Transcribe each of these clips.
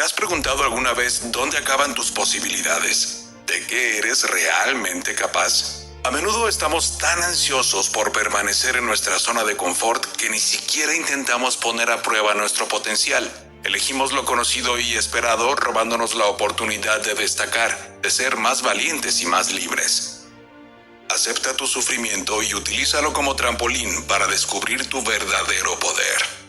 has preguntado alguna vez dónde acaban tus posibilidades? ¿De qué eres realmente capaz? A menudo estamos tan ansiosos por permanecer en nuestra zona de confort que ni siquiera intentamos poner a prueba nuestro potencial. Elegimos lo conocido y esperado, robándonos la oportunidad de destacar, de ser más valientes y más libres. Acepta tu sufrimiento y utilízalo como trampolín para descubrir tu verdadero poder.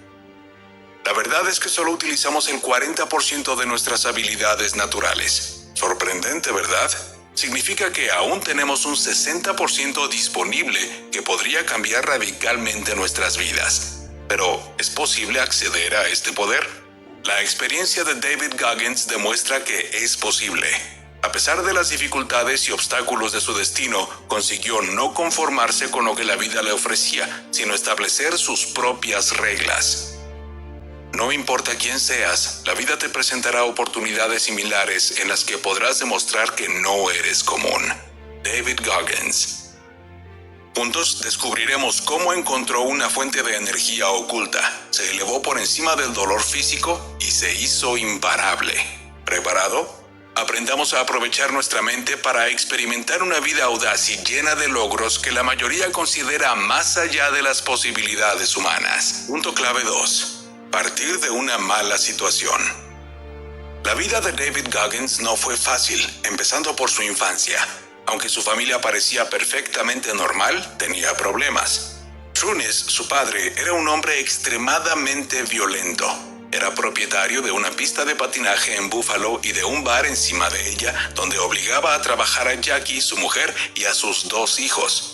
La verdad es que solo utilizamos el 40% de nuestras habilidades naturales. Sorprendente, ¿verdad? Significa que aún tenemos un 60% disponible que podría cambiar radicalmente nuestras vidas. Pero, ¿es posible acceder a este poder? La experiencia de David Goggins demuestra que es posible. A pesar de las dificultades y obstáculos de su destino, consiguió no conformarse con lo que la vida le ofrecía, sino establecer sus propias reglas. No importa quién seas, la vida te presentará oportunidades similares en las que podrás demostrar que no eres común. David Goggins. Juntos descubriremos cómo encontró una fuente de energía oculta, se elevó por encima del dolor físico y se hizo imparable. ¿Preparado? Aprendamos a aprovechar nuestra mente para experimentar una vida audaz y llena de logros que la mayoría considera más allá de las posibilidades humanas. Punto clave 2. Partir de una mala situación. La vida de David Goggins no fue fácil, empezando por su infancia. Aunque su familia parecía perfectamente normal, tenía problemas. Trunis, su padre, era un hombre extremadamente violento. Era propietario de una pista de patinaje en Buffalo y de un bar encima de ella, donde obligaba a trabajar a Jackie, su mujer, y a sus 2 hijos.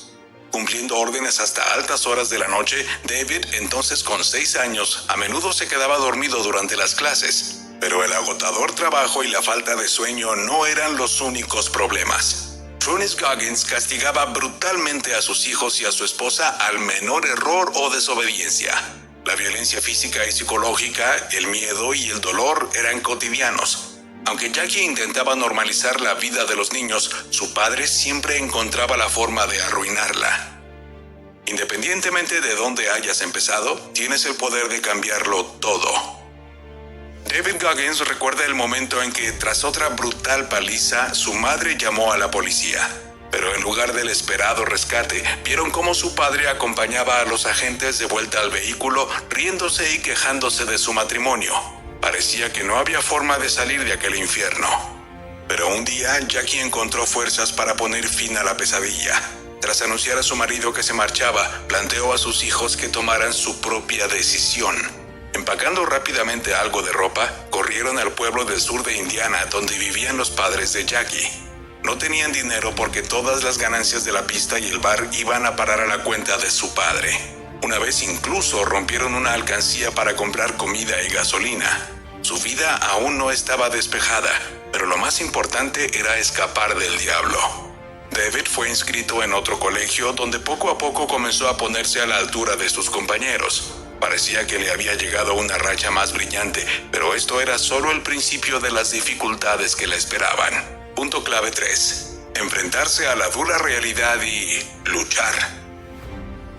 Cumpliendo órdenes hasta altas horas de la noche, David, entonces con 6 años, a menudo se quedaba dormido durante las clases. Pero el agotador trabajo y la falta de sueño no eran los únicos problemas. Trunis Goggins castigaba brutalmente a sus hijos y a su esposa al menor error o desobediencia. La violencia física y psicológica, el miedo y el dolor eran cotidianos. Aunque Jackie intentaba normalizar la vida de los niños, su padre siempre encontraba la forma de arruinarla. Independientemente de dónde hayas empezado, tienes el poder de cambiarlo todo. David Goggins recuerda el momento en que, tras otra brutal paliza, su madre llamó a la policía. Pero en lugar del esperado rescate, vieron cómo su padre acompañaba a los agentes de vuelta al vehículo, riéndose y quejándose de su matrimonio. Parecía que no había forma de salir de aquel infierno. Pero un día, Jackie encontró fuerzas para poner fin a la pesadilla. Tras anunciar a su marido que se marchaba, planteó a sus hijos que tomaran su propia decisión. Empacando rápidamente algo de ropa, corrieron al pueblo del sur de Indiana, donde vivían los padres de Jackie. No tenían dinero porque todas las ganancias de la pista y el bar iban a parar a la cuenta de su padre. Una vez incluso rompieron una alcancía para comprar comida y gasolina. Su vida aún no estaba despejada, pero lo más importante era escapar del diablo. David fue inscrito en otro colegio donde poco a poco comenzó a ponerse a la altura de sus compañeros. Parecía que le había llegado una racha más brillante, pero esto era solo el principio de las dificultades que le esperaban. Punto clave 3. Enfrentarse a la dura realidad y luchar.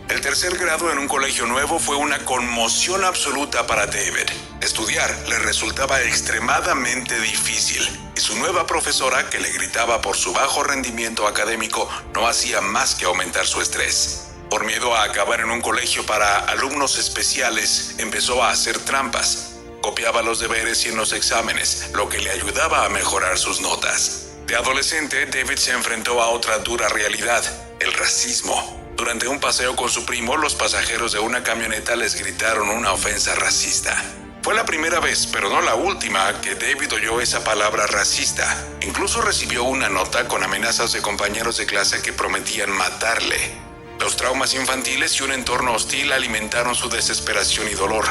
El tercer grado en un colegio nuevo fue una conmoción absoluta para David. Estudiar le resultaba extremadamente difícil y su nueva profesora, que le gritaba por su bajo rendimiento académico, no hacía más que aumentar su estrés. Por miedo a acabar en un colegio para alumnos especiales, empezó a hacer trampas. Copiaba los deberes y en los exámenes, lo que le ayudaba a mejorar sus notas. De adolescente, David se enfrentó a otra dura realidad, el racismo. Durante un paseo con su primo, los pasajeros de una camioneta les gritaron una ofensa racista. Fue la primera vez, pero no la última, que David oyó esa palabra racista. Incluso recibió una nota con amenazas de compañeros de clase que prometían matarle. Los traumas infantiles y un entorno hostil alimentaron su desesperación y dolor.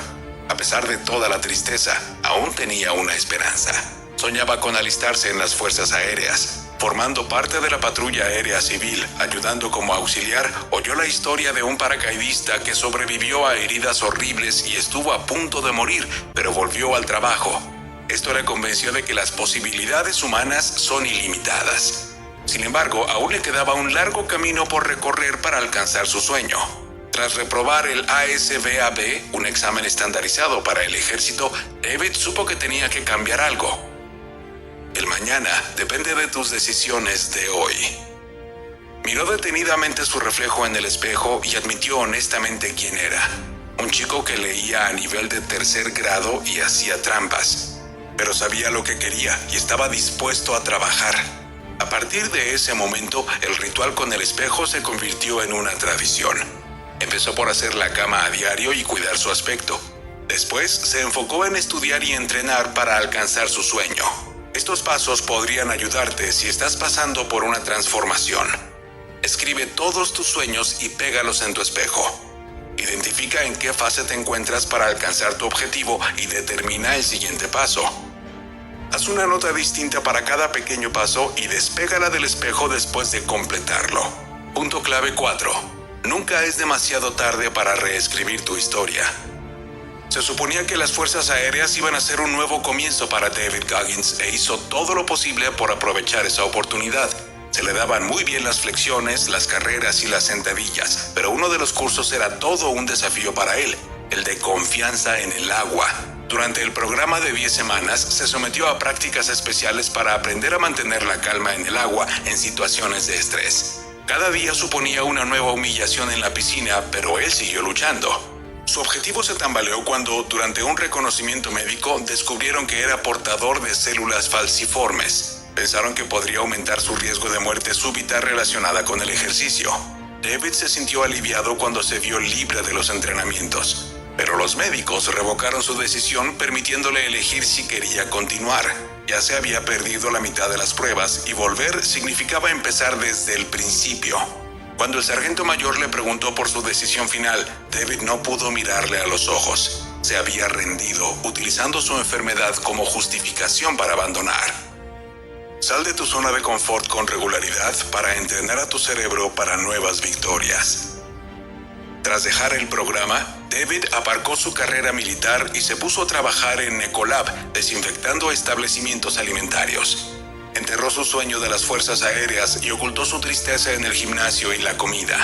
A pesar de toda la tristeza, aún tenía una esperanza. Soñaba con alistarse en las fuerzas aéreas. Formando parte de la patrulla aérea civil, ayudando como auxiliar, oyó la historia de un paracaidista que sobrevivió a heridas horribles y estuvo a punto de morir, pero volvió al trabajo. Esto le convenció de que las posibilidades humanas son ilimitadas. Sin embargo, aún le quedaba un largo camino por recorrer para alcanzar su sueño. Tras reprobar el ASVAB, un examen estandarizado para el ejército, David supo que tenía que cambiar algo. El mañana depende de tus decisiones de hoy. Miró detenidamente su reflejo en el espejo y admitió honestamente quién era. Un chico que leía a nivel de 3er grado y hacía trampas. Pero sabía lo que quería y estaba dispuesto a trabajar. A partir de ese momento, el ritual con el espejo se convirtió en una tradición. Empezó por hacer la cama a diario y cuidar su aspecto. Después se enfocó en estudiar y entrenar para alcanzar su sueño. Estos pasos podrían ayudarte si estás pasando por una transformación. Escribe todos tus sueños y pégalos en tu espejo. Identifica en qué fase te encuentras para alcanzar tu objetivo y determina el siguiente paso. Haz una nota distinta para cada pequeño paso y despégala del espejo después de completarlo. Punto clave 4. Nunca es demasiado tarde para reescribir tu historia. Se suponía que las fuerzas aéreas iban a ser un nuevo comienzo para David Goggins e hizo todo lo posible por aprovechar esa oportunidad. Se le daban muy bien las flexiones, las carreras y las sentadillas, pero uno de los cursos era todo un desafío para él, el de confianza en el agua. Durante el programa de 10 semanas, se sometió a prácticas especiales para aprender a mantener la calma en el agua en situaciones de estrés. Cada día suponía una nueva humillación en la piscina, pero él siguió luchando. Su objetivo se tambaleó cuando, durante un reconocimiento médico, descubrieron que era portador de células falciformes. Pensaron que podría aumentar su riesgo de muerte súbita relacionada con el ejercicio. David se sintió aliviado cuando se vio libre de los entrenamientos. Pero los médicos revocaron su decisión, permitiéndole elegir si quería continuar. Ya se había perdido la mitad de las pruebas y volver significaba empezar desde el principio. Cuando el sargento mayor le preguntó por su decisión final, David no pudo mirarle a los ojos. Se había rendido, utilizando su enfermedad como justificación para abandonar. Sal de tu zona de confort con regularidad para entrenar a tu cerebro para nuevas victorias. Tras dejar el programa, David aparcó su carrera militar y se puso a trabajar en Ecolab, desinfectando establecimientos alimentarios. Enterró su sueño de las fuerzas aéreas y ocultó su tristeza en el gimnasio y la comida.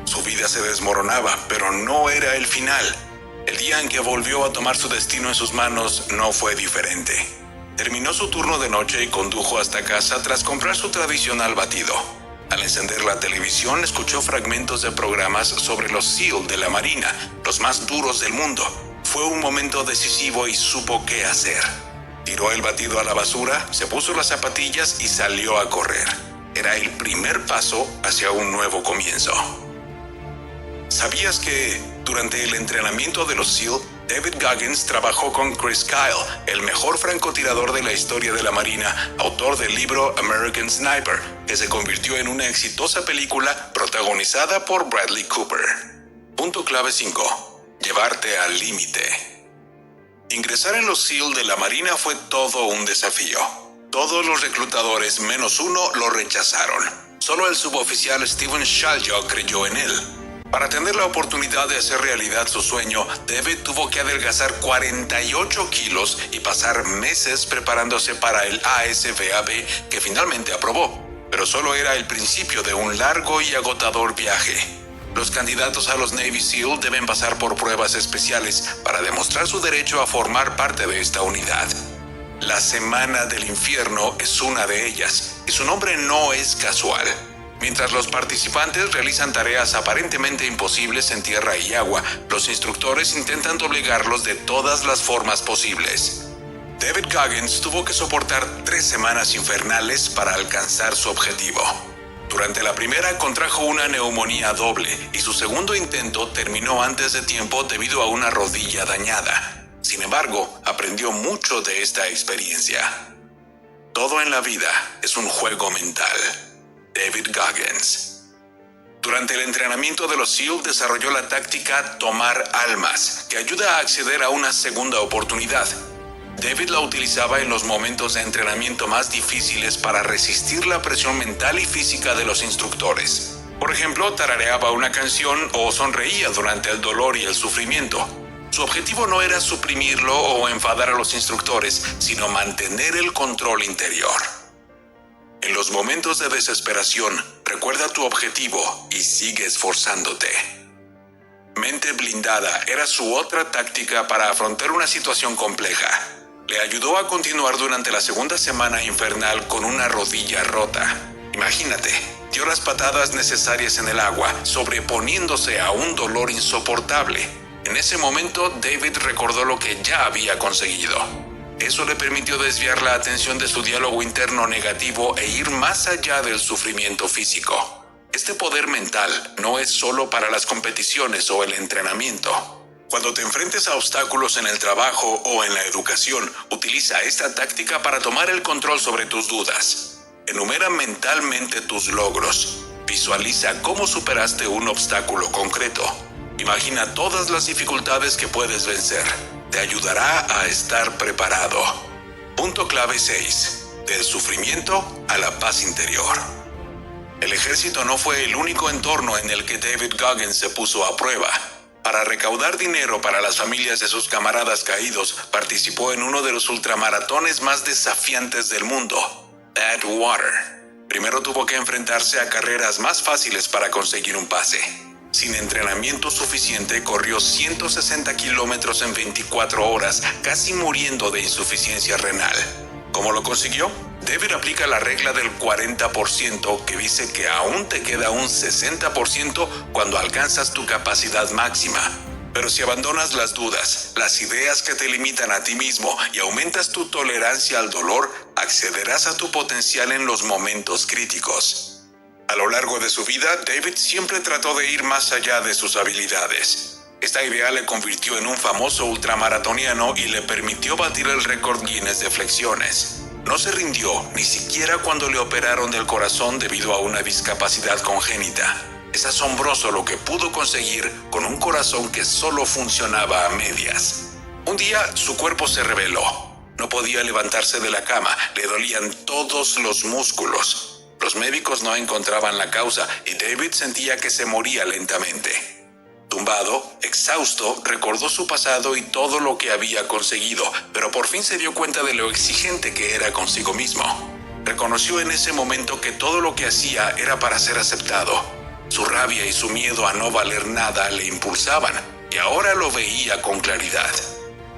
Su vida se desmoronaba, pero no era el final. El día en que volvió a tomar su destino en sus manos no fue diferente. Terminó su turno de noche y condujo hasta casa tras comprar su tradicional batido. Al encender la televisión, escuchó fragmentos de programas sobre los SEAL de la Marina, los más duros del mundo. Fue un momento decisivo y supo qué hacer. Tiró el batido a la basura, se puso las zapatillas y salió a correr. Era el primer paso hacia un nuevo comienzo. ¿Sabías que, durante el entrenamiento de los SEAL, David Goggins trabajó con Chris Kyle, el mejor francotirador de la historia de la Marina, autor del libro American Sniper, que se convirtió en una exitosa película protagonizada por Bradley Cooper? Punto clave 5. Llevarte al límite. Ingresar en los SEAL de la Marina fue todo un desafío. Todos los reclutadores menos uno lo rechazaron. Solo el suboficial Steven Shaljo creyó en él. Para tener la oportunidad de hacer realidad su sueño, David tuvo que adelgazar 48 kilos y pasar meses preparándose para el ASVAB, que finalmente aprobó. Pero solo era el principio de un largo y agotador viaje. Los candidatos a los Navy SEAL deben pasar por pruebas especiales para demostrar su derecho a formar parte de esta unidad. La Semana del Infierno es una de ellas, y su nombre no es casual. Mientras los participantes realizan tareas aparentemente imposibles en tierra y agua, los instructores intentan doblegarlos de todas las formas posibles. David Goggins tuvo que soportar 3 semanas infernales para alcanzar su objetivo. Durante la primera contrajo una neumonía doble y su segundo intento terminó antes de tiempo debido a una rodilla dañada. Sin embargo, aprendió mucho de esta experiencia. Todo en la vida es un juego mental. David Goggins. Durante el entrenamiento de los SEAL desarrolló la táctica Tomar Almas, que ayuda a acceder a una segunda oportunidad. David la utilizaba en los momentos de entrenamiento más difíciles para resistir la presión mental y física de los instructores. Por ejemplo, tarareaba una canción o sonreía durante el dolor y el sufrimiento. Su objetivo no era suprimirlo o enfadar a los instructores, sino mantener el control interior. En los momentos de desesperación, recuerda tu objetivo y sigue esforzándote. Mente blindada era su otra táctica para afrontar una situación compleja. Le ayudó a continuar durante la segunda semana infernal con una rodilla rota. Imagínate, dio las patadas necesarias en el agua, sobreponiéndose a un dolor insoportable. En ese momento, David recordó lo que ya había conseguido. Eso le permitió desviar la atención de su diálogo interno negativo e ir más allá del sufrimiento físico. Este poder mental no es solo para las competiciones o el entrenamiento. Cuando te enfrentes a obstáculos en el trabajo o en la educación, utiliza esta táctica para tomar el control sobre tus dudas. Enumera mentalmente tus logros. Visualiza cómo superaste un obstáculo concreto. Imagina todas las dificultades que puedes vencer. Te ayudará a estar preparado. Punto clave 6. Del sufrimiento a la paz interior. El ejército no fue el único entorno en el que David Goggins se puso a prueba. Para recaudar dinero para las familias de sus camaradas caídos, participó en uno de los ultramaratones más desafiantes del mundo, Badwater. Primero tuvo que enfrentarse a carreras más fáciles para conseguir un pase. Sin entrenamiento suficiente, corrió 160 kilómetros en 24 horas, casi muriendo de insuficiencia renal. ¿Cómo lo consiguió? David aplica la regla del 40%, que dice que aún te queda un 60% cuando alcanzas tu capacidad máxima. Pero si abandonas las dudas, las ideas que te limitan a ti mismo y aumentas tu tolerancia al dolor, accederás a tu potencial en los momentos críticos. A lo largo de su vida, David siempre trató de ir más allá de sus habilidades. Esta idea le convirtió en un famoso ultramaratoniano y le permitió batir el récord Guinness de flexiones. No se rindió ni siquiera cuando le operaron del corazón debido a una discapacidad congénita. Es asombroso lo que pudo conseguir con un corazón que solo funcionaba a medias. Un día su cuerpo se rebeló. No podía levantarse de la cama, le dolían todos los músculos. Los médicos no encontraban la causa y David sentía que se moría lentamente. Tumbado, exhausto, recordó su pasado y todo lo que había conseguido, pero por fin se dio cuenta de lo exigente que era consigo mismo. Reconoció en ese momento que todo lo que hacía era para ser aceptado. Su rabia y su miedo a no valer nada le impulsaban, y ahora lo veía con claridad.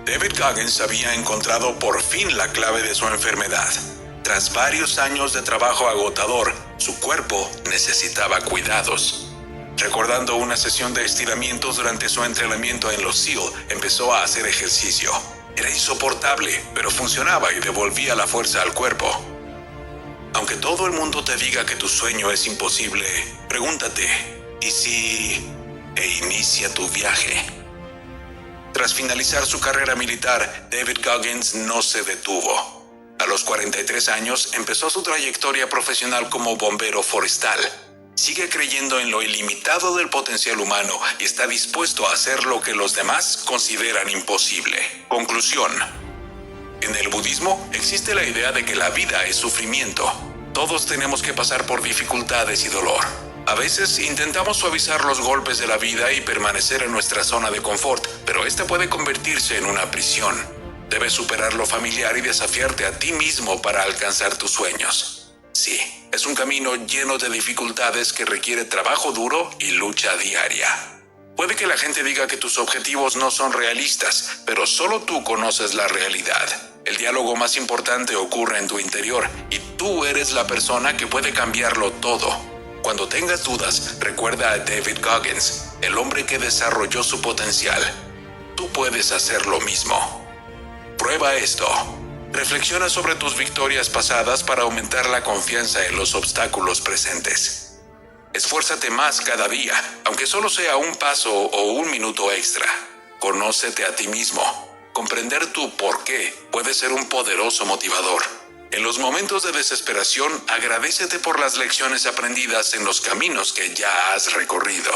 David Goggins había encontrado por fin la clave de su enfermedad. Tras varios años de trabajo agotador, su cuerpo necesitaba cuidados. Recordando una sesión de estiramientos durante su entrenamiento en los SEAL, empezó a hacer ejercicio. Era insoportable, pero funcionaba y devolvía la fuerza al cuerpo. Aunque todo el mundo te diga que tu sueño es imposible, pregúntate, ¿y si...? E inicia tu viaje. Tras finalizar su carrera militar, David Goggins no se detuvo. A los 43 años empezó su trayectoria profesional como bombero forestal. Sigue creyendo en lo ilimitado del potencial humano y está dispuesto a hacer lo que los demás consideran imposible. Conclusión. En el budismo existe la idea de que la vida es sufrimiento. Todos tenemos que pasar por dificultades y dolor. A veces intentamos suavizar los golpes de la vida y permanecer en nuestra zona de confort, pero esta puede convertirse en una prisión. Debes superar lo familiar y desafiarte a ti mismo para alcanzar tus sueños. Sí, es un camino lleno de dificultades que requiere trabajo duro y lucha diaria. Puede que la gente diga que tus objetivos no son realistas, pero solo tú conoces la realidad. El diálogo más importante ocurre en tu interior y tú eres la persona que puede cambiarlo todo. Cuando tengas dudas, recuerda a David Goggins, el hombre que desarrolló su potencial. Tú puedes hacer lo mismo. Prueba esto. Reflexiona sobre tus victorias pasadas para aumentar la confianza en los obstáculos presentes. Esfuérzate más cada día, aunque solo sea un paso o un minuto extra. Conócete a ti mismo. Comprender tu por qué puede ser un poderoso motivador. En los momentos de desesperación, agradécete por las lecciones aprendidas en los caminos que ya has recorrido.